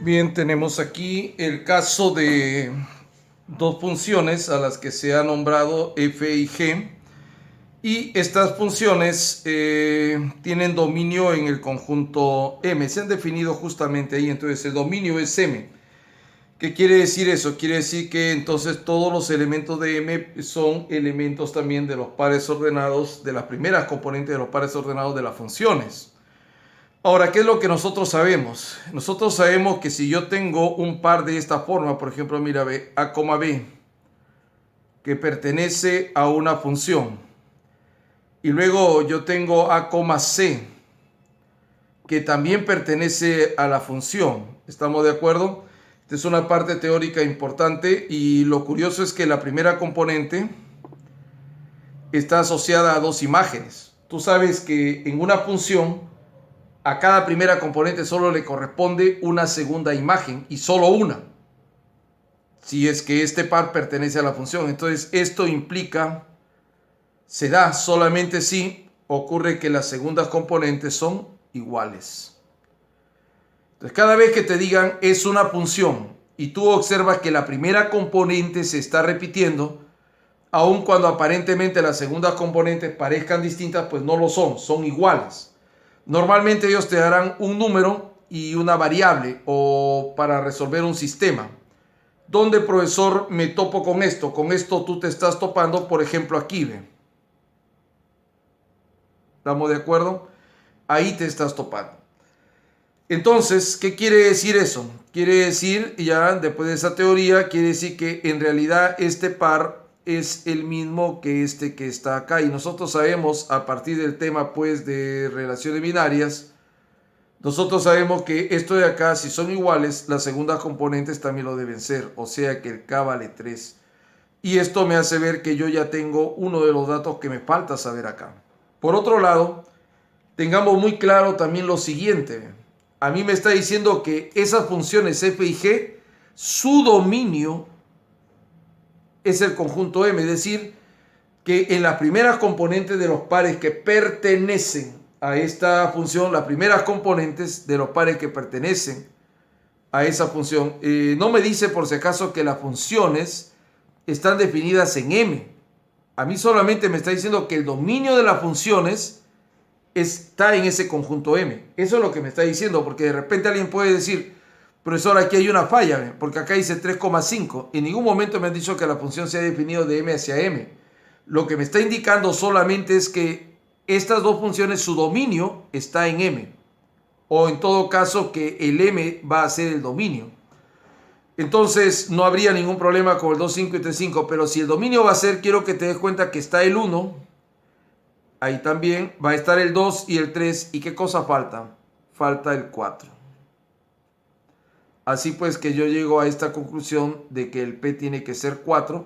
Bien, tenemos aquí el caso de dos funciones a las que se ha nombrado f y g. Y estas funciones tienen dominio en el conjunto M. Se han definido justamente ahí. Entonces el dominio es M. ¿Qué quiere decir eso? Quiere decir que entonces todos los elementos de M son elementos también de los pares ordenados, de las primeras componentes de los pares ordenados de las funciones. Ahora, ¿qué es lo que nosotros sabemos? Nosotros sabemos que si yo tengo un par de esta forma, por ejemplo, mira, A, B, que pertenece a una función, y luego yo tengo A, C, que también pertenece a la función. ¿Estamos de acuerdo? Esta es una parte teórica importante y lo curioso es que la primera componente está asociada a dos imágenes. Tú sabes que en una función a cada primera componente solo le corresponde una segunda imagen y solo una, si es que este par pertenece a la función. Entonces esto implica, se da solamente si ocurre que las segundas componentes son iguales. Entonces cada vez que te digan es una función y tú observas que la primera componente se está repitiendo, aun cuando aparentemente las segundas componentes parezcan distintas, pues no lo son, son iguales. Normalmente ellos te darán un número y una variable o para resolver un sistema. ¿Dónde, profesor, me topo con esto? Con esto tú te estás topando, por ejemplo, aquí, ¿ve? ¿Estamos de acuerdo? Ahí te estás topando. Entonces, ¿qué quiere decir eso? Quiere decir, ya después de esa teoría, quiere decir que en realidad este par es el mismo que este que está acá. Y nosotros sabemos, a partir del tema pues de relaciones binarias, nosotros sabemos que esto de acá, si son iguales, las segundas componentes también lo deben ser. O sea que el K vale 3. Y esto me hace ver que yo ya tengo uno de los datos que me falta saber acá. Por otro lado, tengamos muy claro también lo siguiente. A mí me está diciendo que esas funciones f y g, su dominio es el conjunto M. Es decir, que en las primeras componentes de los pares que pertenecen a esta función, las primeras componentes de los pares que pertenecen a esa función, no me dice por si acaso que las funciones están definidas en M. A mí solamente me está diciendo que el dominio de las funciones está en ese conjunto M. Eso es lo que me está diciendo, porque de repente alguien puede decir, profesor, aquí hay una falla, porque acá dice 3,5. En ningún momento me han dicho que la función se ha definido de M hacia M. Lo que me está indicando solamente es que estas dos funciones, su dominio está en M. O en todo caso que el M va a ser el dominio. Entonces no habría ningún problema con el 2,5 y 3,5. Pero si el dominio va a ser, quiero que te des cuenta que está el 1. Ahí también va a estar el 2 y el 3. ¿Y qué cosa falta? Falta el 4. Así pues que yo llego a esta conclusión de que el P tiene que ser 4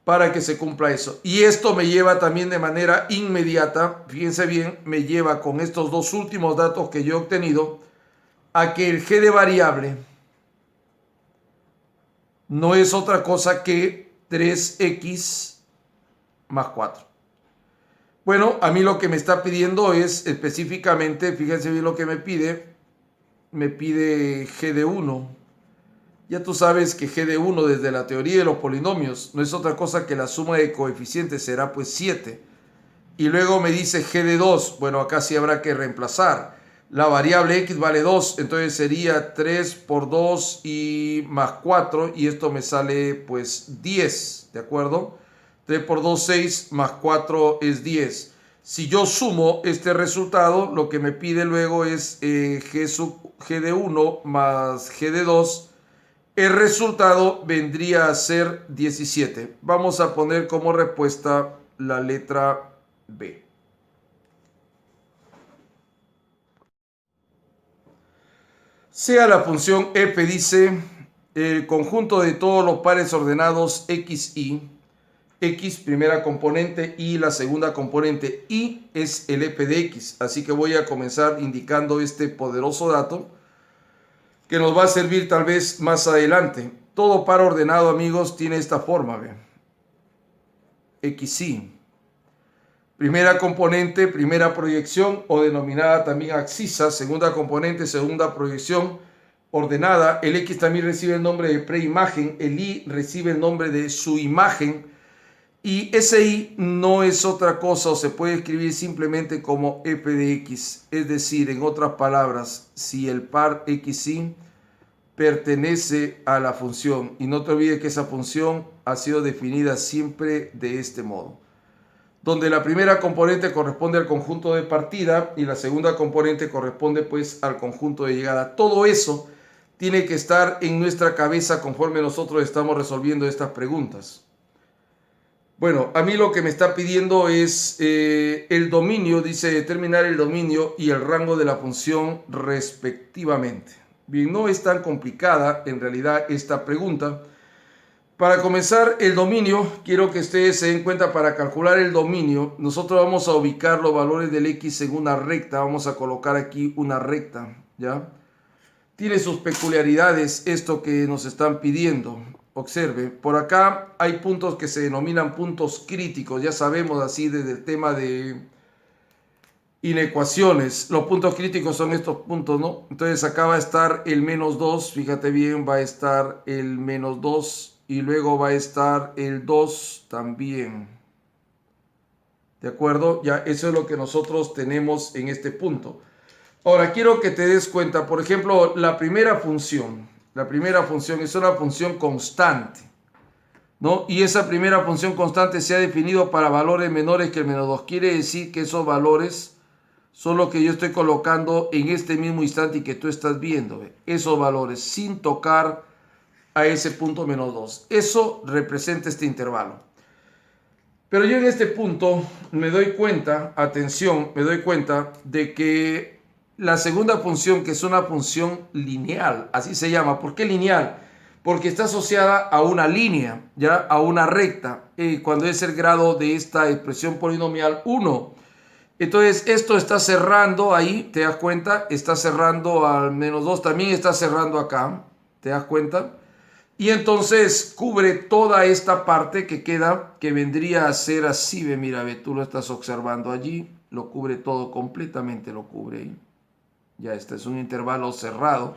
para que se cumpla eso. Y esto me lleva también de manera inmediata, fíjense bien, me lleva con estos dos últimos datos que yo he obtenido a que el G de variable no es otra cosa que 3x más 4. Bueno, a mí lo que me está pidiendo es específicamente, fíjense bien lo que me pide G de 1. Ya tú sabes que G de 1 desde la teoría de los polinomios no es otra cosa que la suma de coeficientes, será pues 7. Y luego me dice G de 2, bueno, acá sí habrá que reemplazar. La variable x vale 2, entonces sería 3 por 2 y más 4, y esto me sale pues 10, ¿de acuerdo? 3 por 2, 6, más 4 es 10. Si yo sumo este resultado, lo que me pide luego es G de 1 más G de 2. El resultado vendría a ser 17. Vamos a poner como respuesta la letra B. Sea la función f, dice, el conjunto de todos los pares ordenados x, y. X, primera componente, y la segunda componente, y es el f de x. Así que voy a comenzar indicando este poderoso dato que nos va a servir tal vez más adelante. Todo par ordenado, amigos, tiene esta forma, ¿ve? XY. Primera componente, primera proyección, o denominada también abscisa, segunda componente, segunda proyección, ordenada. El X también recibe el nombre de preimagen. El Y recibe el nombre de su imagen. Y ese Y no es otra cosa, o se puede escribir simplemente como f de x. Es decir, en otras palabras, si el par xy pertenece a la función, y no te olvides que esa función ha sido definida siempre de este modo, donde la primera componente corresponde al conjunto de partida y la segunda componente corresponde pues al conjunto de llegada. Todo eso tiene que estar en nuestra cabeza conforme nosotros estamos resolviendo estas preguntas. Bueno, a mí lo que me está pidiendo es el dominio, dice determinar el dominio y el rango de la función respectivamente. Bien, no es tan complicada en realidad esta pregunta. Para comenzar, el dominio, quiero que ustedes se den cuenta, para calcular el dominio, nosotros vamos a ubicar los valores del X en una recta. Vamos a colocar aquí una recta, ¿ya? Tiene sus peculiaridades esto que nos están pidiendo. Observe, por acá hay puntos que se denominan puntos críticos. Ya sabemos así desde el tema de inecuaciones. Los puntos críticos son estos puntos, ¿no? Entonces acá va a estar el menos 2, fíjate bien, va a estar el menos 2 y luego va a estar el 2 también. ¿De acuerdo? Ya eso es lo que nosotros tenemos en este punto. Ahora, quiero que te des cuenta, por ejemplo, la primera función es una función constante, ¿no? Y esa primera función constante se ha definido para valores menores que el menos 2. Quiere decir que esos valores son los que yo estoy colocando en este mismo instante y que tú estás viendo, ¿ve? Esos valores, sin tocar a ese punto menos 2. Eso representa este intervalo. Pero yo en este punto me doy cuenta, atención, me doy cuenta de que la segunda función, que es una función lineal, así se llama. ¿Por qué lineal? Porque está asociada a una línea, ya a una recta, cuando es el grado de esta expresión polinomial 1. Entonces esto está cerrando ahí, ¿te das cuenta? Está cerrando al menos 2, también está cerrando acá, ¿te das cuenta? Y entonces cubre toda esta parte que queda, que vendría a ser así, ve, mira, ve, tú lo estás observando allí, lo cubre todo, completamente lo cubre ahí. Ya este es un intervalo cerrado,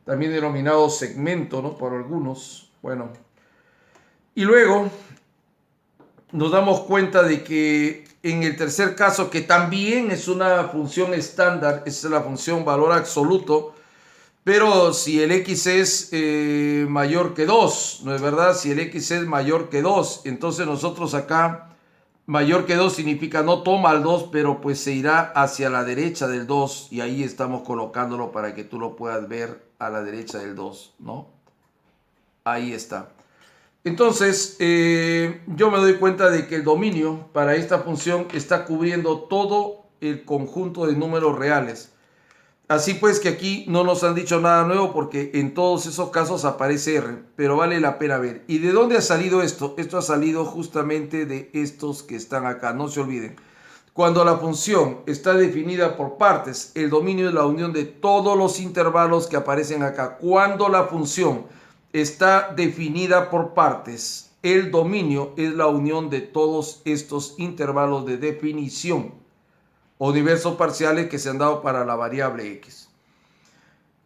también denominado segmento, ¿no? Por algunos. Bueno, y luego nos damos cuenta de que en el tercer caso, que también es una función estándar, es la función valor absoluto, pero si el X es mayor que 2, ¿no es verdad? Si el X es mayor que 2, entonces nosotros acá, mayor que 2 significa no toma el 2, pero pues se irá hacia la derecha del 2 y ahí estamos colocándolo para que tú lo puedas ver a la derecha del 2, ¿no? Ahí está. Entonces, yo me doy cuenta de que el dominio para esta función está cubriendo todo el conjunto de números reales. Así pues que aquí no nos han dicho nada nuevo porque en todos esos casos aparece R, pero vale la pena ver. ¿Y de dónde ha salido esto? Esto ha salido justamente de estos que están acá, no se olviden. Cuando la función está definida por partes, el dominio es la unión de todos los intervalos que aparecen acá. Cuando la función está definida por partes, el dominio es la unión de todos estos intervalos de definición o diversos parciales que se han dado para la variable x.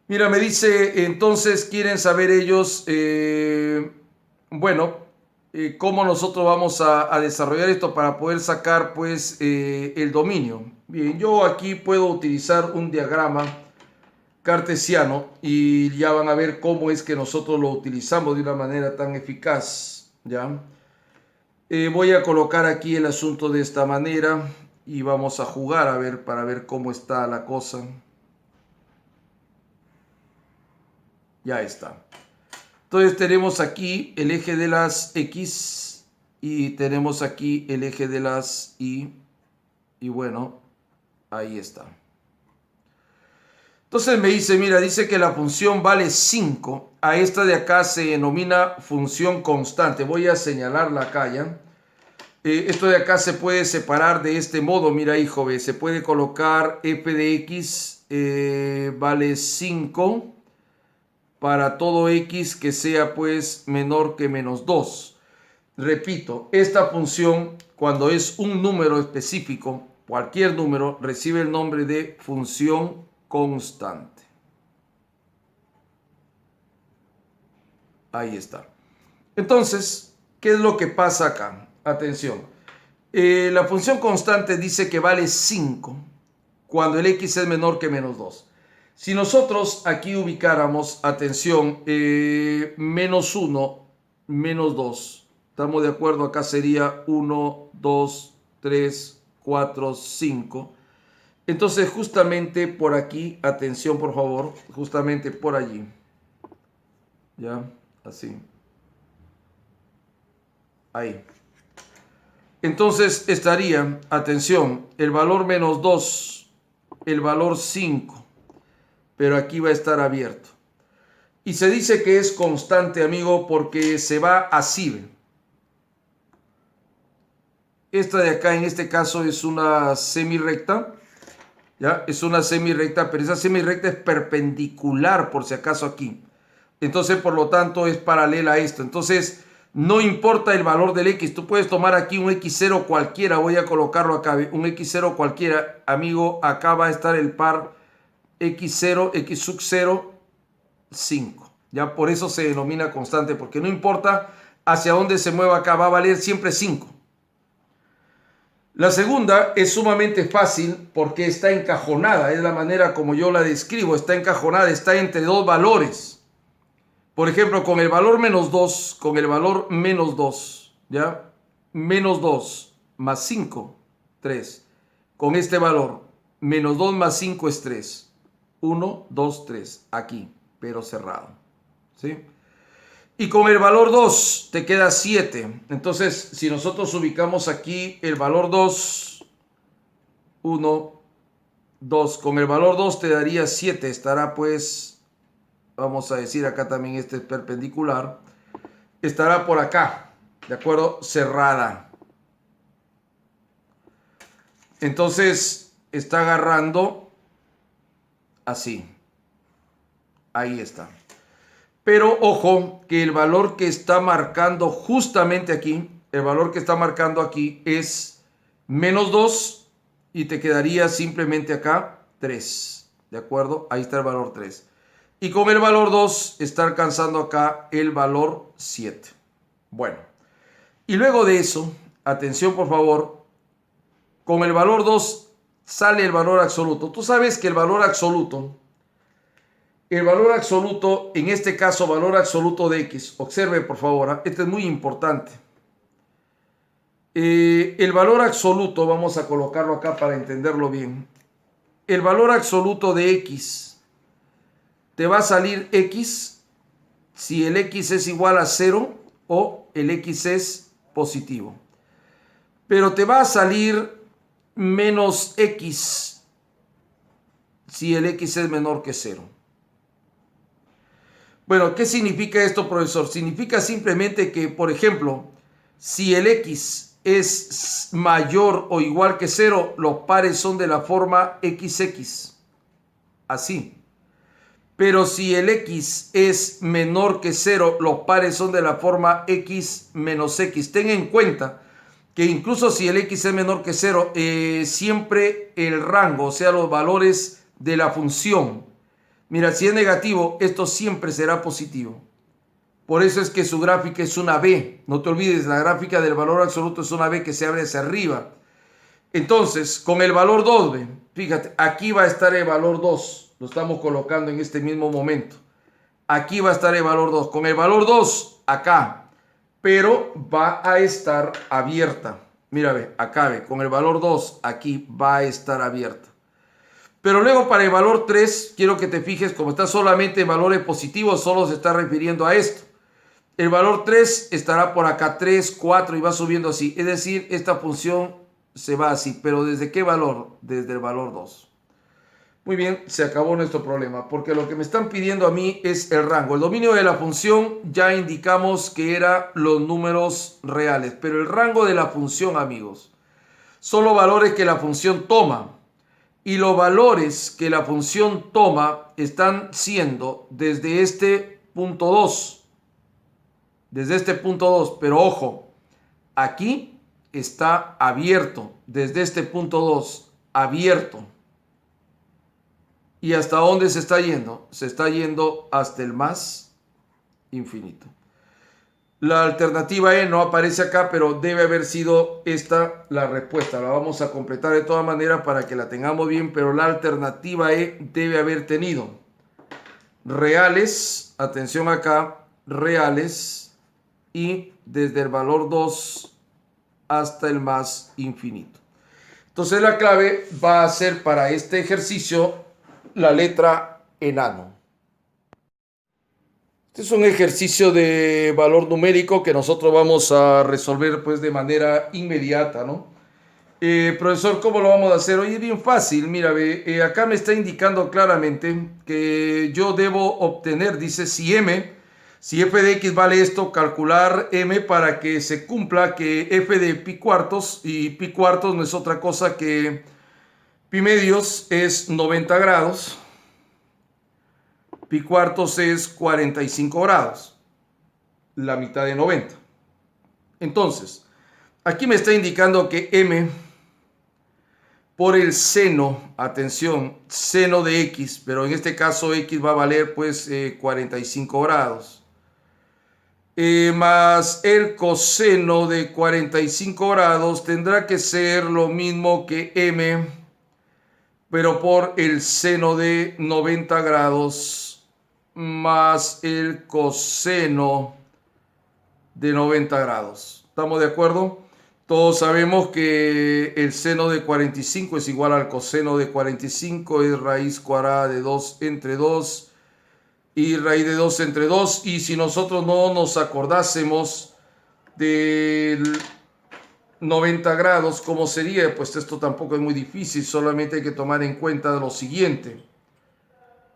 Mira, me dice, entonces quieren saber ellos, cómo nosotros vamos a desarrollar esto para poder sacar pues el dominio. Bien, yo aquí puedo utilizar un diagrama cartesiano y ya van a ver cómo es que nosotros lo utilizamos de una manera tan eficaz, ¿ya? Voy a colocar aquí el asunto de esta manera y vamos a jugar a ver para ver cómo está la cosa. Ya está. Entonces tenemos aquí el eje de las X y tenemos aquí el eje de las Y. Y bueno, ahí está. Entonces me dice, mira, dice que la función vale 5. A esta de acá se denomina función constante. Voy a señalarla acá ya. Esto de acá se puede separar de este modo. Mira, hijo, ve, se puede colocar f de x vale 5 para todo x que sea pues menor que menos 2. Repito, esta función cuando es un número específico, cualquier número, recibe el nombre de función constante. Ahí está. Entonces, ¿qué es lo que pasa acá? Atención. La función constante dice que vale 5 cuando el x es menor que menos 2. Si nosotros aquí ubicáramos, atención, menos 1, menos 2. ¿Estamos de acuerdo? Acá sería 1, 2, 3, 4, 5. Entonces, justamente por aquí, atención por favor, justamente por allí. Ya, así. Ahí. Entonces estaría, atención, el valor menos 2, el valor 5, pero aquí va a estar abierto. Y se dice que es constante, amigo, porque se va así. Esta de acá, en este caso, es una semirrecta. ¿Ya? Es una semirrecta, pero esa semirrecta es perpendicular, por si acaso aquí. Entonces, por lo tanto, es paralela a esto. Entonces, no importa el valor del x. Tú puedes tomar aquí un x0 cualquiera. Voy a colocarlo acá. Un x0 cualquiera. Amigo, acá va a estar el par x0, x sub 0, 5. Ya por eso se denomina constante, porque no importa hacia dónde se mueva acá, va a valer siempre 5. La segunda es sumamente fácil porque está encajonada, es la manera como yo la describo, está encajonada, está entre dos valores. Por ejemplo, con el valor menos 2, con el valor menos 2, ¿ya? Menos 2 más 5, 3. Con este valor, menos 2 más 5 es 3. 1, 2, 3, aquí, pero cerrado, ¿sí? Y con el valor 2 te queda 7. Entonces, si nosotros ubicamos aquí el valor 2, 1, 2, con el valor 2 te daría 7. Estará pues, vamos a decir acá también este es perpendicular. Estará por acá, ¿de acuerdo? Cerrada. Entonces, está agarrando así. Ahí está. Pero ojo que el valor que está marcando justamente aquí, el valor que está marcando aquí es menos 2 y te quedaría simplemente acá 3. ¿De acuerdo? Ahí está el valor 3. Y con el valor 2 está alcanzando acá el valor 7. Bueno, y luego de eso, atención por favor, con el valor 2 sale el valor absoluto. Tú sabes que el valor absoluto, en este caso, valor absoluto de x, observe por favor, este es muy importante. El valor absoluto, vamos a colocarlo acá para entenderlo bien. El valor absoluto de x, te va a salir x si el x es igual a 0 o el x es positivo. Pero te va a salir menos x si el x es menor que 0. Bueno, ¿qué significa esto, profesor? Significa simplemente que, por ejemplo, si el x es mayor o igual que 0, los pares son de la forma xx. Así. Pero si el x es menor que 0, los pares son de la forma x menos x. Ten en cuenta que incluso si el x es menor que 0, siempre el rango, o sea, los valores de la función, mira, si es negativo, esto siempre será positivo. Por eso es que su gráfica es una B. No te olvides, la gráfica del valor absoluto es una B que se abre hacia arriba. Entonces, con el valor 2, ¿ve? Fíjate, aquí va a estar el valor 2. Lo estamos colocando en este mismo momento. Aquí va a estar el valor 2. Con el valor 2, acá. Pero va a estar abierta. Mira, ve, acá ve. Con el valor 2, aquí va a estar abierta. Pero luego para el valor 3, quiero que te fijes, como está solamente en valores positivos, solo se está refiriendo a esto. El valor 3 estará por acá, 3, 4 y va subiendo así. Es decir, esta función se va así. ¿Pero desde qué valor? Desde el valor 2. Muy bien, se acabó nuestro problema, porque lo que me están pidiendo a mí es el rango. El dominio de la función ya indicamos que era los números reales, pero el rango de la función, amigos, son los valores que la función toma. Y los valores que la función toma están siendo desde este punto 2. Desde este punto 2. Pero ojo, aquí está abierto. Desde este punto 2, abierto. ¿Y hasta dónde se está yendo? Se está yendo hasta el más infinito. La alternativa E no aparece acá, pero debe haber sido esta la respuesta. La vamos a completar de todas maneras para que la tengamos bien, pero la alternativa E debe haber tenido reales, atención acá, reales y desde el valor 2 hasta el más infinito. Entonces la clave va a ser para este ejercicio la letra enano. Este es un ejercicio de valor numérico que nosotros vamos a resolver pues de manera inmediata, ¿no? Profesor, ¿cómo lo vamos a hacer? Oye, bien fácil, mira, acá me está indicando claramente que yo debo obtener, dice, si f de x vale esto, calcular m para que se cumpla que f de pi cuartos, y pi cuartos no es otra cosa que pi medios es 90 grados, pi cuartos es 45 grados, la mitad de 90. Entonces, aquí me está indicando que m por el seno, atención, seno de x, pero en este caso x va a valer pues 45 grados. Más el coseno de 45 grados tendrá que ser lo mismo que m, pero por el seno de 90 grados más el coseno de 90 grados. ¿Estamos de acuerdo? Todos sabemos que el seno de 45 es igual al coseno de 45, es raíz cuadrada de 2 entre 2 y raíz de 2 entre 2. Y si nosotros no nos acordásemos del 90 grados, ¿cómo sería? Pues esto tampoco es muy difícil, solamente hay que tomar en cuenta lo siguiente.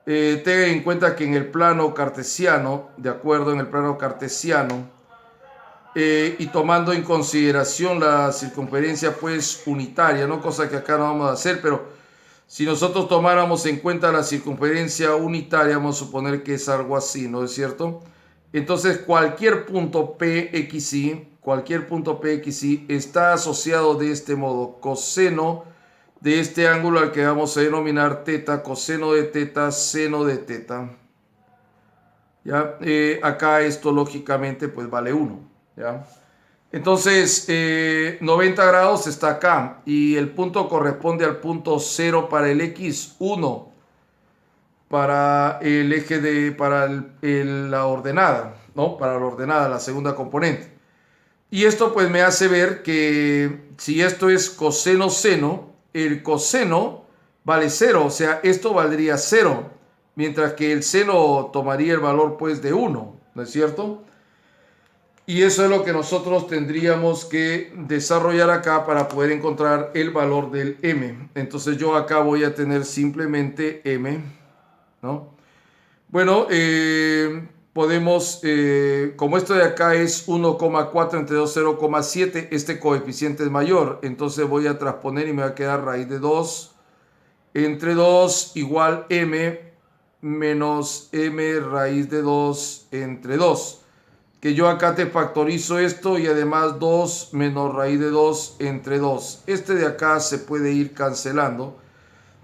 Tenga en cuenta que en el plano cartesiano, de acuerdo, en el plano cartesiano, y tomando en consideración la circunferencia pues unitaria, ¿no? Cosa que acá no vamos a hacer, pero si nosotros tomáramos en cuenta la circunferencia unitaria, vamos a suponer que es algo así, ¿no es cierto? Entonces cualquier punto PXY, está asociado de este modo, coseno de este ángulo al que vamos a denominar teta, coseno de teta, seno de teta. ¿Ya? Acá esto lógicamente pues vale 1. ¿Ya? Entonces 90 grados está acá y el punto corresponde al punto 0 para el x, 1 para el eje de, para la ordenada, ¿no? Para la ordenada, la segunda componente. Y esto pues me hace ver que si esto es coseno seno, el coseno vale 0, o sea, esto valdría 0, mientras que el seno tomaría el valor pues de 1, ¿no es cierto? Y eso es lo que nosotros tendríamos que desarrollar acá para poder encontrar el valor del m. Entonces yo acá voy a tener simplemente m, ¿no? Bueno, podemos, como esto de acá es 1,4 entre 2, 0,7, este coeficiente es mayor. Entonces voy a transponer y me va a quedar raíz de 2 entre 2 igual m menos m raíz de 2 entre 2. Que yo acá te factorizo esto y además 2 menos raíz de 2 entre 2. Este de acá se puede ir cancelando.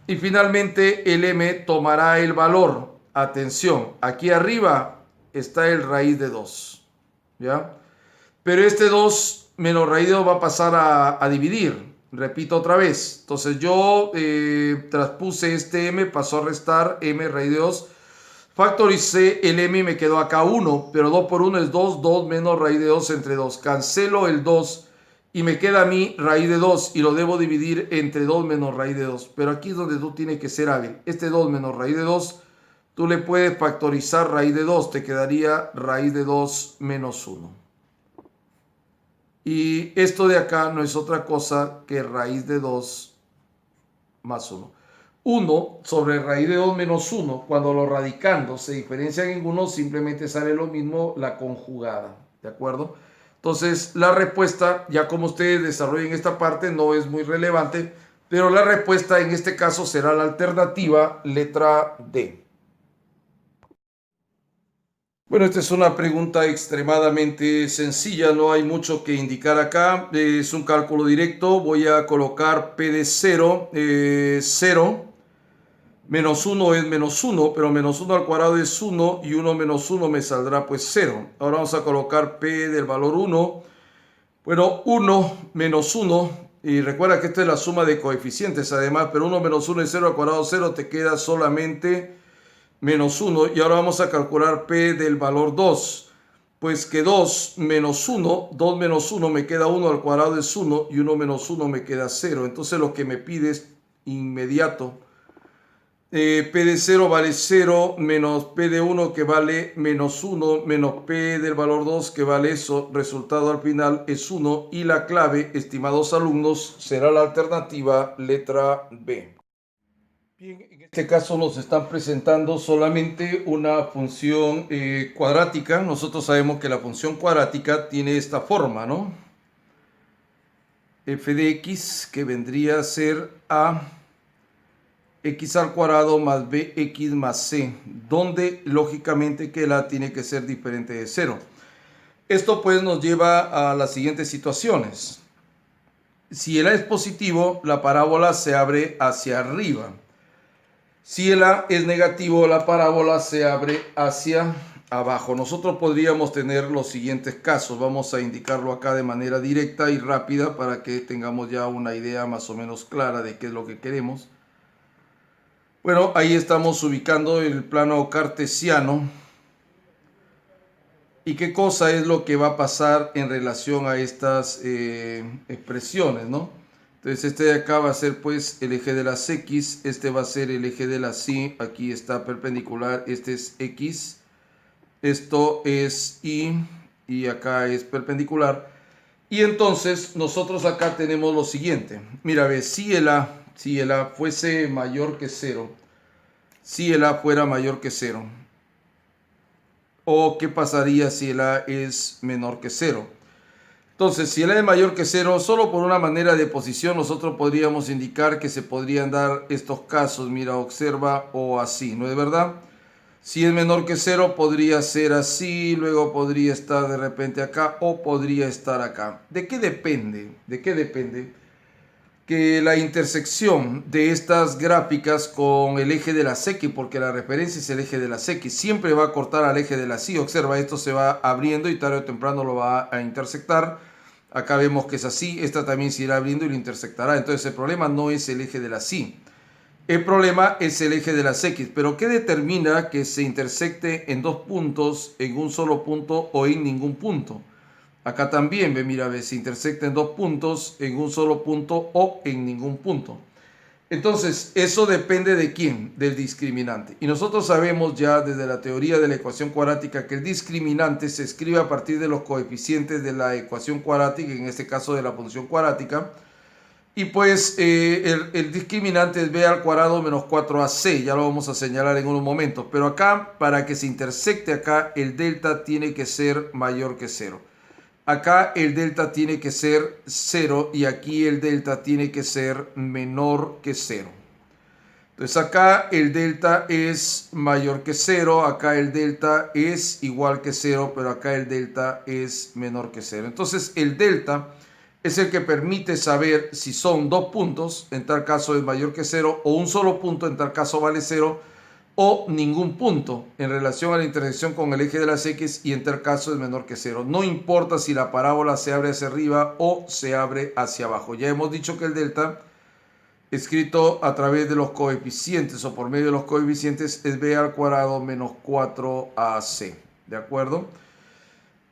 Y finalmente el m tomará el valor. Atención, aquí arriba está el raíz de 2. ¿Ya? Pero este 2 menos raíz de 2 va a pasar a dividir. Repito otra vez. Entonces yo traspuse este m, pasó a restar m raíz de 2. Factoricé el m y me quedó acá 1, pero 2 por 1 es 2, 2 menos raíz de 2 entre 2. Cancelo el 2 y me queda a mí raíz de 2 y lo debo dividir entre 2 menos raíz de 2. Pero aquí es donde tú tienes que ser hábil. Este 2 menos raíz de 2, tú le puedes factorizar raíz de 2, te quedaría raíz de 2 menos 1. Y esto de acá no es otra cosa que raíz de 2 más 1. 1 sobre raíz de 2 menos 1, cuando los radicandos se diferencian en 1, simplemente sale lo mismo la conjugada, ¿de acuerdo? Entonces, la respuesta, ya como ustedes desarrollen esta parte, no es muy relevante, pero la respuesta en este caso será la alternativa letra D. Bueno, esta es una pregunta extremadamente sencilla, no hay mucho que indicar acá, es un cálculo directo, voy a colocar P de 0, 0, Menos 1 es menos 1, pero menos 1 al cuadrado es 1 y 1 menos 1 me saldrá pues 0. Ahora vamos a colocar P del valor 1. Bueno, 1 menos 1, y recuerda que esta es la suma de coeficientes además, pero 1 menos 1 es 0 al cuadrado 0, te queda solamente menos 1. Y ahora vamos a calcular P del valor 2. Pues que 2 menos 1, 2 menos 1 me queda 1 al cuadrado es 1 y 1 menos 1 me queda 0. Entonces lo que me pide es inmediato. P de 0 vale 0 menos P de 1 que vale menos 1 menos P del valor 2 que vale eso. Resultado al final es 1 y la clave, estimados alumnos, será la alternativa letra B. Bien, en este caso nos están presentando solamente una función cuadrática. Nosotros sabemos que la función cuadrática tiene esta forma, ¿no? F de x, que vendría a ser a x al cuadrado más bx más c, donde lógicamente que la tiene que ser diferente de 0. Esto pues nos lleva a las siguientes situaciones. Si el a es positivo, la parábola se abre hacia arriba. Si el a es negativo, la parábola se abre hacia abajo. Nosotros podríamos tener los siguientes casos. Vamos a indicarlo acá de manera directa y rápida para que tengamos ya una idea más o menos clara de qué es lo que queremos. Bueno, ahí estamos ubicando el plano cartesiano. ¿Y qué cosa es lo que va a pasar en relación a estas expresiones, ¿no? Entonces este de acá va a ser pues el eje de las X, este va a ser el eje de las Y, aquí está perpendicular, este es X, esto es y acá es perpendicular. Y entonces nosotros acá tenemos lo siguiente. Mira, ve, si el A fuese mayor que 0, si el A fuera mayor que 0, o qué pasaría si el A es menor que 0. Entonces, si el A es mayor que 0, solo por una manera de posición nosotros podríamos indicar que se podrían dar estos casos. Mira, observa, o así, ¿no es verdad? Si es menor que 0 podría ser así, luego podría estar de repente acá o podría estar acá. ¿De qué depende? ¿De qué depende? Que la intersección de estas gráficas con el eje de las X, porque la referencia es el eje de las X, siempre va a cortar al eje de las Y. Observa, esto se va abriendo y tarde o temprano lo va a intersectar. Acá vemos que es así, esta también se irá abriendo y lo intersectará. Entonces el problema no es el eje de las Y, el problema es el eje de las X. Pero ¿qué determina que se intersecte en dos puntos, en un solo punto o en ningún punto? Acá también, ve, mira, ve, se intersecta en dos puntos, en un solo punto o en ningún punto. Entonces, eso depende de quién, del discriminante. Y nosotros sabemos ya desde la teoría de la ecuación cuadrática que el discriminante se escribe a partir de los coeficientes de la ecuación cuadrática, en este caso de la función cuadrática. Y pues el discriminante es b al cuadrado menos 4ac, ya lo vamos a señalar en unos momentos. Pero acá, para que se intersecte acá, el delta tiene que ser mayor que 0. Acá el delta tiene que ser 0 y aquí el delta tiene que ser menor que 0. Entonces acá el delta es mayor que 0, acá el delta es igual que 0, pero acá el delta es menor que 0. Entonces el delta es el que permite saber si son dos puntos, en tal caso es mayor que 0, o un solo punto, en tal caso vale 0, o ningún punto en relación a la intersección con el eje de las X y en tal caso es menor que 0. No importa si la parábola se abre hacia arriba o se abre hacia abajo. Ya hemos dicho que el delta, escrito a través de los coeficientes o por medio de los coeficientes, es b al cuadrado menos 4ac. ¿De acuerdo?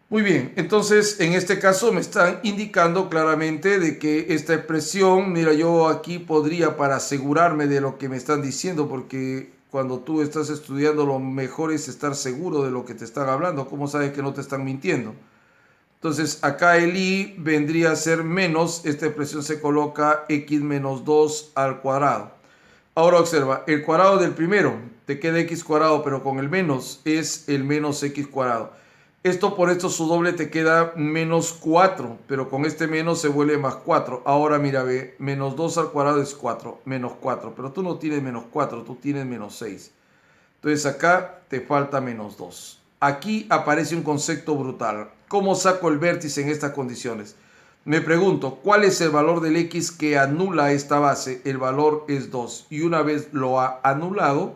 Muy bien, entonces en este caso me están indicando claramente de que esta expresión, mira, yo aquí podría, para asegurarme de lo que me están diciendo, porque cuando tú estás estudiando lo mejor es estar seguro de lo que te están hablando. ¿Cómo sabes que no te están mintiendo? Entonces acá el i vendría a ser menos, esta expresión se coloca x menos 2 al cuadrado. Ahora observa, el cuadrado del primero te queda x cuadrado, pero con el menos es el menos x cuadrado. Esto por esto su doble te queda menos 4, pero con este menos se vuelve más 4. Ahora mira, ve, menos 2 al cuadrado es 4, menos 4. Pero tú no tienes menos 4, tú tienes menos 6. Entonces acá te falta menos 2. Aquí aparece un concepto brutal. ¿Cómo saco el vértice en estas condiciones? Me pregunto, ¿cuál es el valor del x que anula esta base? El valor es 2. Y una vez lo ha anulado,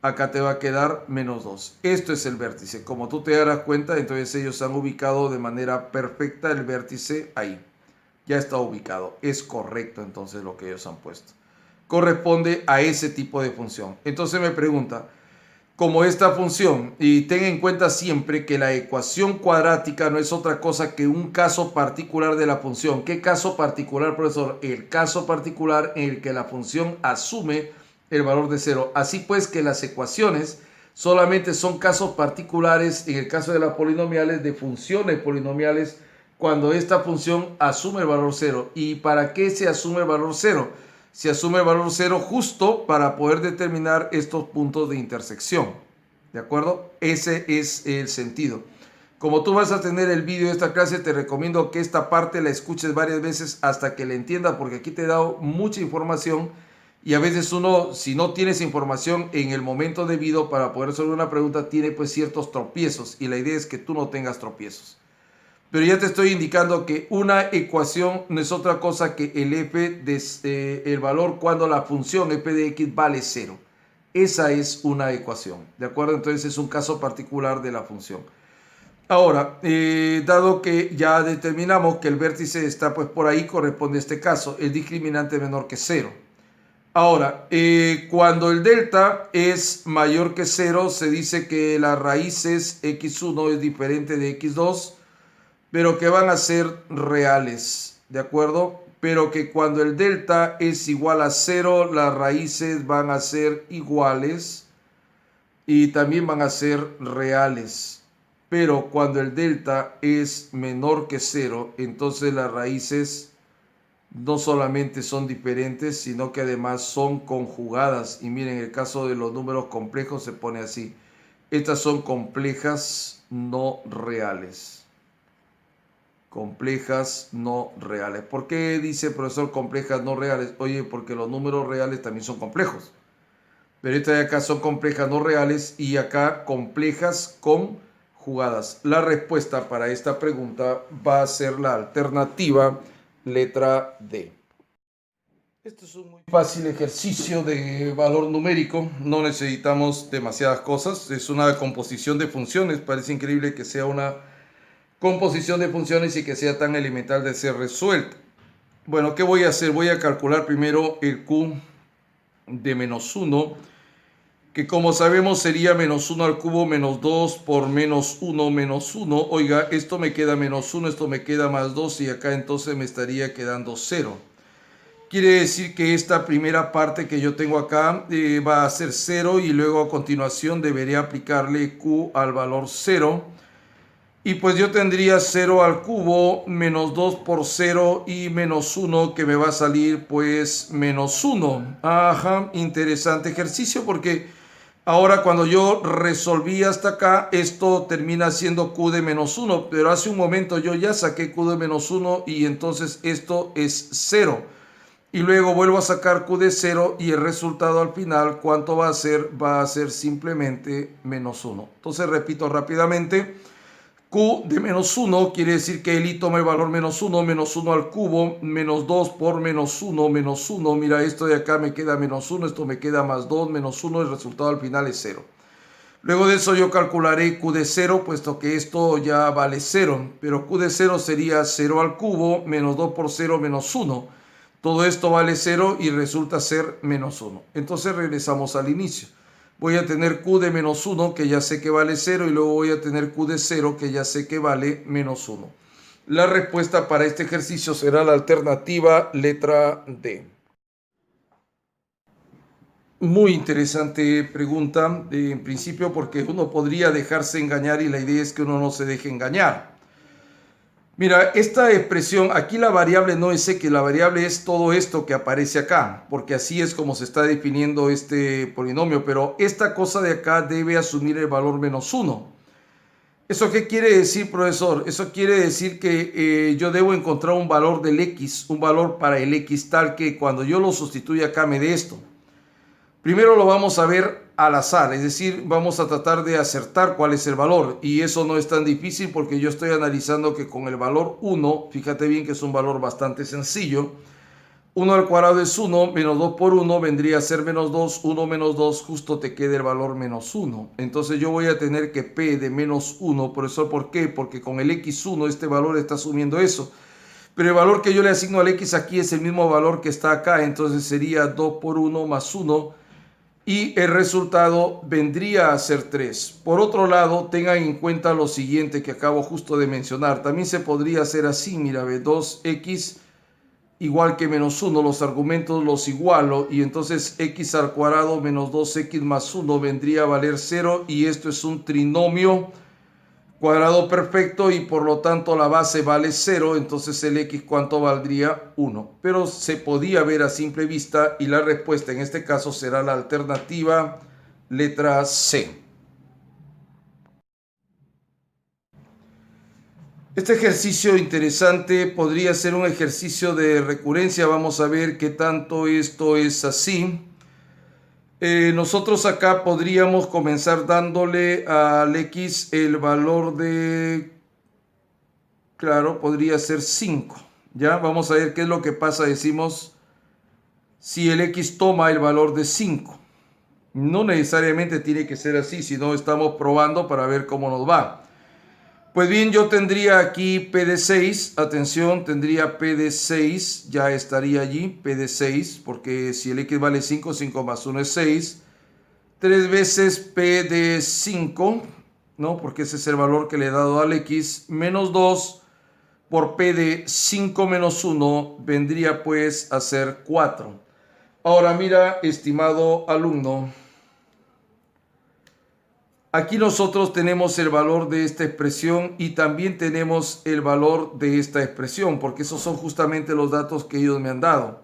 acá te va a quedar menos 2. Esto es el vértice. Como tú te darás cuenta, entonces ellos han ubicado de manera perfecta el vértice ahí. Ya está ubicado. Es correcto entonces lo que ellos han puesto. Corresponde a ese tipo de función. Entonces me pregunta, como esta función, y ten en cuenta siempre que la ecuación cuadrática no es otra cosa que un caso particular de la función. ¿Qué caso particular, profesor? El caso particular en el que la función asume el valor de 0. Así pues que las ecuaciones solamente son casos particulares en el caso de las polinomiales, de funciones polinomiales, cuando esta función asume el valor 0. ¿Y para qué se asume el valor 0? Se asume el valor 0 justo para poder determinar estos puntos de intersección. ¿De acuerdo? Ese es el sentido. Como tú vas a tener el vídeo de esta clase, te recomiendo que esta parte la escuches varias veces hasta que la entiendas, porque aquí te he dado mucha información y a veces uno, si no tienes información en el momento debido para poder resolver una pregunta, tiene pues ciertos tropiezos y la idea es que tú no tengas tropiezos. Pero ya te estoy indicando que una ecuación no es otra cosa que el f de el valor cuando la función f de x vale 0. Esa es una ecuación, ¿de acuerdo? Entonces es un caso particular de la función. Ahora, dado que ya determinamos que el vértice está pues por ahí, corresponde a este caso, el discriminante menor que 0. Ahora, cuando el delta es mayor que 0, se dice que las raíces x1 es diferente de x2, pero que van a ser reales, ¿de acuerdo? Pero que cuando el delta es igual a 0, las raíces van a ser iguales y también van a ser reales. Pero cuando el delta es menor que 0, entonces las raíces no solamente son diferentes, sino que además son conjugadas. Y miren, en el caso de los números complejos se pone así. Estas son complejas no reales. Complejas no reales. ¿Por qué dice profesor complejas no reales? Oye, porque los números reales también son complejos. Pero estas de acá son complejas no reales y acá complejas conjugadas. La respuesta para esta pregunta va a ser la alternativa letra D. Este es un muy fácil ejercicio de valor numérico. No necesitamos demasiadas cosas. Es una composición de funciones. Parece increíble que sea una composición de funciones y que sea tan elemental de ser resuelta. Bueno, ¿qué voy a hacer? Voy a calcular primero el Q de menos 1, que como sabemos sería menos 1 al cubo menos 2 por menos 1 menos 1. Oiga, esto me queda menos 1, esto me queda más 2 y acá entonces me estaría quedando 0. Quiere decir que esta primera parte que yo tengo acá va a ser 0 y luego a continuación debería aplicarle Q al valor 0. Y pues yo tendría 0 al cubo menos 2 por 0 y menos 1 que me va a salir pues menos 1. Ajá, interesante ejercicio porque ahora cuando yo resolví hasta acá, esto termina siendo Q de menos 1. Pero hace un momento yo ya saqué Q de menos 1 y entonces esto es 0. Y luego vuelvo a sacar Q de 0 y el resultado al final, ¿cuánto va a ser? Va a ser simplemente menos 1. Entonces repito rápidamente. Q de menos 1 quiere decir que Eli toma el valor menos 1 al cubo, menos 2 por menos 1, menos 1. Mira, esto de acá me queda menos 1, esto me queda más 2, menos 1, el resultado al final es 0. Luego de eso yo calcularé Q de 0, puesto que esto ya vale 0. Pero Q de 0 sería 0 al cubo, menos 2 por 0, menos 1. Todo esto vale 0 y resulta ser menos 1. Entonces regresamos al inicio. Voy a tener Q de menos 1, que ya sé que vale 0, y luego voy a tener Q de 0, que ya sé que vale menos 1. La respuesta para este ejercicio será la alternativa letra D. Muy interesante pregunta, en principio porque uno podría dejarse engañar y la idea es que uno no se deje engañar. Mira, esta expresión, aquí la variable no es X, la variable es todo esto que aparece acá, porque así es como se está definiendo este polinomio, pero esta cosa de acá debe asumir el valor menos 1. ¿Eso qué quiere decir, profesor? Eso quiere decir que yo debo encontrar un valor del X, un valor para el X tal que cuando yo lo sustituya acá me dé esto. Primero lo vamos a ver al azar, es decir, vamos a tratar de acertar cuál es el valor, y eso no es tan difícil porque yo estoy analizando que con el valor 1, fíjate bien que es un valor bastante sencillo. 1 al cuadrado es 1, menos 2 por 1 vendría a ser menos 2, 1 menos 2, justo te queda el valor menos 1. Entonces yo voy a tener que P de menos 1, profesor, ¿por qué? Porque con el X1 este valor está asumiendo eso. Pero el valor que yo le asigno al X aquí es el mismo valor que está acá, entonces sería 2 por 1 más 1, y el resultado vendría a ser 3. Por otro lado, tengan en cuenta lo siguiente que acabo justo de mencionar. También se podría hacer así, mira, ve, 2x igual que menos 1, los argumentos los igualo, y entonces x al cuadrado menos 2x más 1 vendría a valer 0, y esto es un trinomio cuadrado perfecto, y por lo tanto la base vale 0, entonces el x ¿cuánto valdría? 1. Pero se podía ver a simple vista, y la respuesta en este caso será la alternativa letra C. Este ejercicio interesante podría ser un ejercicio de recurrencia. Vamos a ver qué tanto esto es así. Nosotros acá podríamos comenzar dándole al X el valor de, claro, podría ser 5. Ya, vamos a ver qué es lo que pasa. Decimos, si el X toma el valor de 5. No necesariamente tiene que ser así, sino estamos probando para ver cómo nos va. Pues bien, yo tendría aquí P de 6, atención, tendría P de 6, ya estaría allí, P de 6, porque si el X vale 5, 5 más 1 es 6. 3 veces P de 5, ¿no? Porque ese es el valor que le he dado al X, menos 2 por P de 5 menos 1, vendría pues a ser 4. Ahora mira, estimado alumno, aquí nosotros tenemos el valor de esta expresión y también tenemos el valor de esta expresión, porque esos son justamente los datos que ellos me han dado.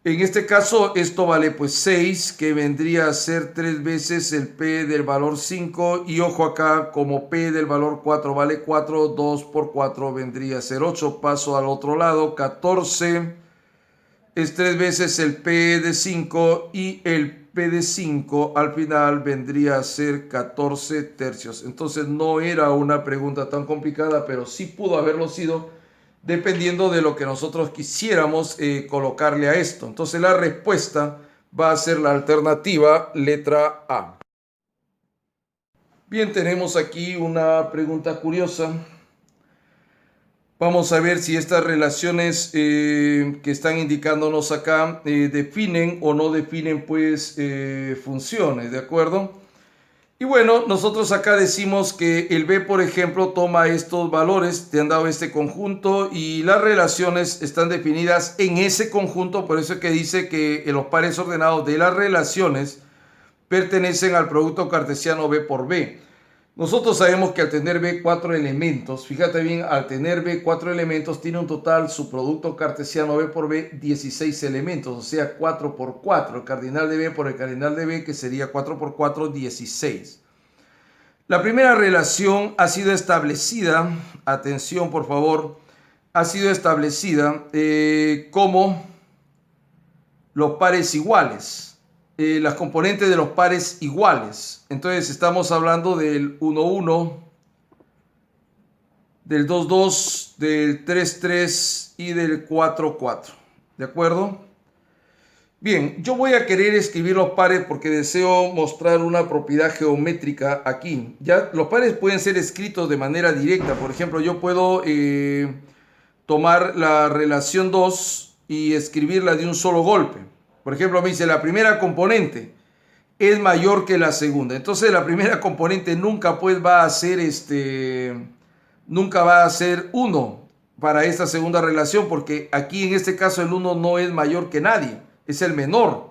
En este caso, esto vale pues 6, que vendría a ser 3 veces el P del valor 5. Y ojo acá, como P del valor 4 vale 4, 2 por 4 vendría a ser 8. Paso al otro lado, 14 es 3 veces el P de 5 y el P de 5 al final vendría a ser 14 tercios. Entonces no era una pregunta tan complicada, pero sí pudo haberlo sido dependiendo de lo que nosotros quisiéramos colocarle a esto. Entonces la respuesta va a ser la alternativa letra A. Bien, tenemos aquí una pregunta curiosa. Vamos a ver si estas relaciones que están indicándonos acá definen o no definen pues funciones, ¿de acuerdo? Y bueno, nosotros acá decimos que el B, por ejemplo, toma estos valores, te han dado este conjunto y las relaciones están definidas en ese conjunto, por eso es que dice que los pares ordenados de las relaciones pertenecen al producto cartesiano B por B. Nosotros sabemos que al tener B 4 elementos, fíjate bien, al tener B 4 elementos tiene un total, su producto cartesiano B por B, 16 elementos, o sea 4 por 4, el cardinal de B por el cardinal de B, que sería 4 por 4, 16. La primera relación ha sido establecida, atención por favor, ha sido establecida como los pares iguales. Las componentes de los pares iguales. Entonces estamos hablando del 1, 1, del 2, 2, del 3, 3 y del 4, 4. ¿De acuerdo? Bien, yo voy a querer escribir los pares porque deseo mostrar una propiedad geométrica aquí. Ya, los pares pueden ser escritos de manera directa. Por ejemplo, yo puedo tomar la relación 2 y escribirla de un solo golpe. Por ejemplo, me dice la primera componente es mayor que la segunda. Entonces la primera componente nunca pues va a ser nunca va a ser 1 para esta segunda relación, porque aquí en este caso el 1 no es mayor que nadie, es el menor.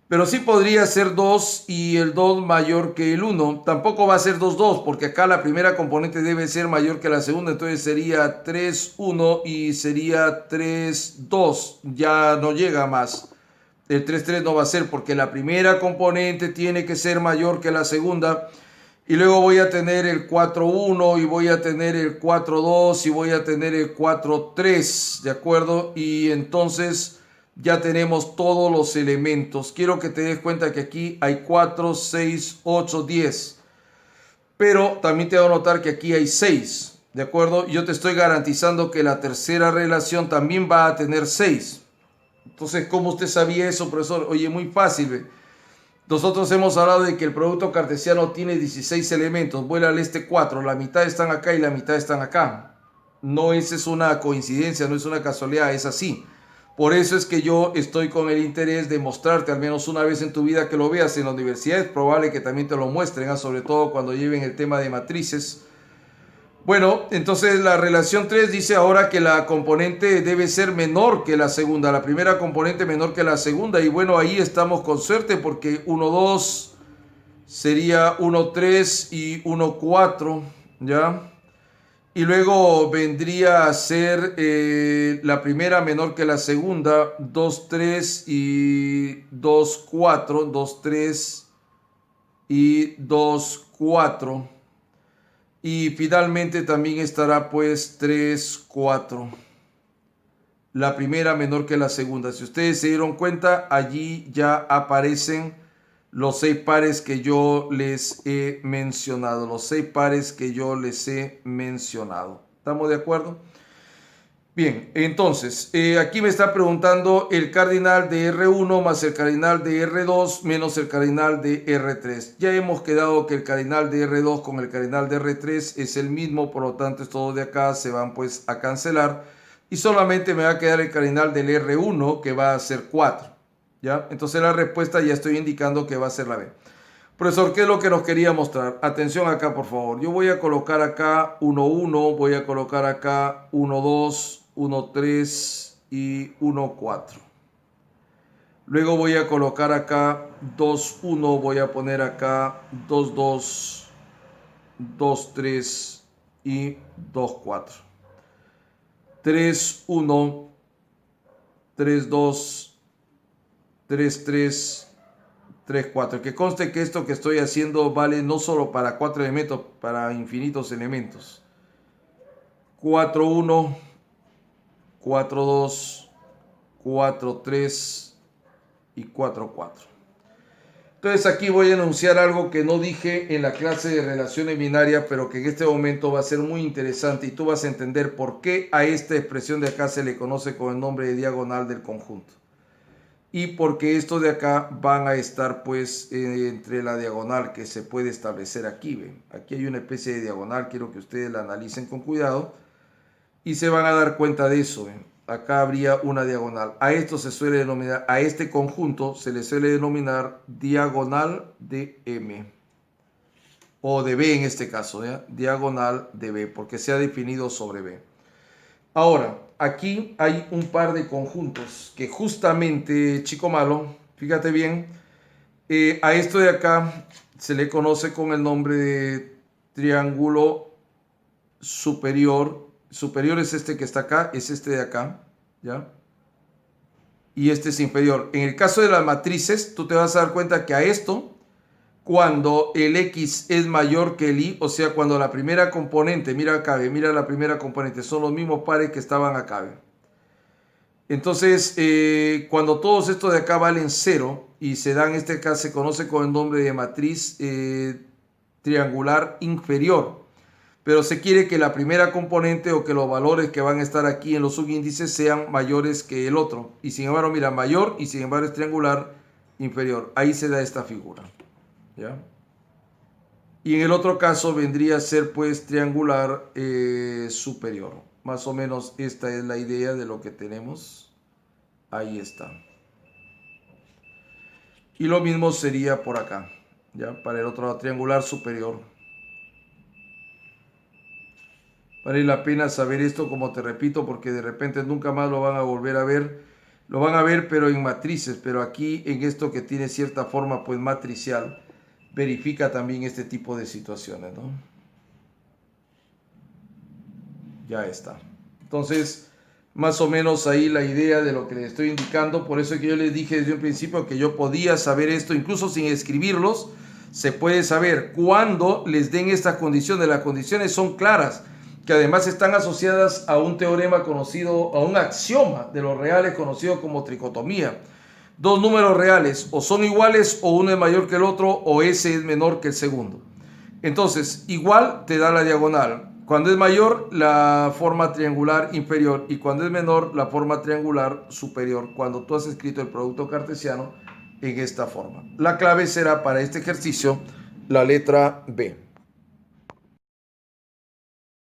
Pero sí podría ser 2 y el 2 mayor que el 1. Tampoco va a ser 2, 2, porque acá la primera componente debe ser mayor que la segunda. Entonces sería 3, 1 y sería 3, 2. Ya no llega más. El 3, 3 no va a ser porque la primera componente tiene que ser mayor que la segunda. Y luego voy a tener el 4, 1 y voy a tener el 4, 2 y voy a tener el 4, 3. ¿De acuerdo? Y entonces ya tenemos todos los elementos. Quiero que te des cuenta que aquí hay 4, 6, 8, 10. Pero también te voy a notar que aquí hay 6. ¿De acuerdo? Yo te estoy garantizando que la tercera relación también va a tener 6. Entonces, ¿cómo usted sabía eso, profesor? Oye, muy fácil. ¿Ve? Nosotros hemos hablado de que el producto cartesiano tiene 16 elementos. Vuela al este 4. La mitad están acá y la mitad están acá. No, esa es una coincidencia, no es una casualidad, es así. Por eso es que yo estoy con el interés de mostrarte al menos una vez en tu vida que lo veas en la universidad. Es probable que también te lo muestren, sobre todo cuando lleven el tema de matrices. Bueno, entonces la relación 3 dice ahora que la componente debe ser menor que la segunda, la primera componente menor que la segunda. Y bueno, ahí estamos con suerte porque 1, 2 sería 1, 3 y 1, 4, ¿ya? Y luego vendría a ser la primera menor que la segunda, 2, 3 y 2, 4, 2, 3 y 2, 4. Y finalmente también estará pues 3, 4. La primera menor que la segunda. Si ustedes se dieron cuenta, allí ya aparecen los 6 pares que yo les he mencionado. Los 6 pares que yo les he mencionado. ¿Estamos de acuerdo? Bien, entonces, aquí me está preguntando el cardinal de R1 más el cardinal de R2 menos el cardinal de R3. Ya hemos quedado que el cardinal de R2 con el cardinal de R3 es el mismo, por lo tanto estos de acá se van pues a cancelar y solamente me va a quedar el cardinal del R1 que va a ser 4. ¿Ya? Entonces la respuesta ya estoy indicando que va a ser la B. Profesor, ¿qué es lo que nos quería mostrar? Atención acá, por favor. Yo voy a colocar acá 1, 1, voy a colocar acá 1, 2, 1, 3 y 1, 4. Luego voy a colocar acá 2, 1, voy a poner acá 2, 2, 2, 3 y 2, 4. 3, 1, 3, 2, 3, 3. 3, 4. Que conste que esto que estoy haciendo vale no solo para 4 elementos, para infinitos elementos. 4, 1, 4, 2, 4, 3 y 4, 4. Entonces aquí voy a enunciar algo que no dije en la clase de relaciones binarias, pero que en este momento va a ser muy interesante y tú vas a entender por qué a esta expresión de acá se le conoce con el nombre de diagonal del conjunto. Y porque estos de acá van a estar pues entre la diagonal que se puede establecer aquí. ¿Ven? Aquí hay una especie de diagonal, quiero que ustedes la analicen con cuidado y se van a dar cuenta de eso. ¿Ven? Acá habría una diagonal. A esto se suele denominar, a este conjunto se le suele denominar diagonal de M. O de B en este caso, ¿ya? Diagonal de B, porque se ha definido sobre B. Ahora, aquí hay un par de conjuntos que justamente, chico malo, fíjate bien, a esto de acá se le conoce con el nombre de triángulo superior. Superior es este que está acá, es este de acá, ¿ya? Y este es inferior. En el caso de las matrices, tú te vas a dar cuenta que a esto, cuando el X es mayor que el Y, o sea, cuando la primera componente, mira acá, mira la primera componente, son los mismos pares que estaban acá. Entonces, cuando todos estos de acá valen 0 y se dan, este caso se conoce con el nombre de matriz triangular inferior. Pero se quiere que la primera componente o que los valores que van a estar aquí en los subíndices sean mayores que el otro. Y sin embargo, mira, mayor y sin embargo es triangular inferior. Ahí se da esta figura. ¿Ya? Y en el otro caso vendría a ser pues triangular superior. Más o menos esta es la idea de lo que tenemos. Ahí está. Y lo mismo sería por acá. ¿Ya? Para el otro lado, triangular superior. Vale la pena saber esto, como te repito, porque de repente nunca más lo van a volver a ver. Lo van a ver pero en matrices, pero aquí en esto que tiene cierta forma pues matricial, verifica también este tipo de situaciones, ¿no? Ya está. Entonces, más o menos ahí la idea de lo que les estoy indicando. Por eso es que yo les dije desde un principio que yo podía saber esto, incluso sin escribirlos, se puede saber cuando les den estas condiciones. Las condiciones son claras. que además están asociadas a un teorema conocido, a un axioma de los reales conocido como tricotomía. Dos números reales o son iguales o uno es mayor que el otro o ese es menor que el segundo. Entonces, igual te da la diagonal. Cuando es mayor, la forma triangular inferior, y cuando es menor, la forma triangular superior, cuando tú has escrito el producto cartesiano en esta forma. La clave será para este ejercicio la letra B.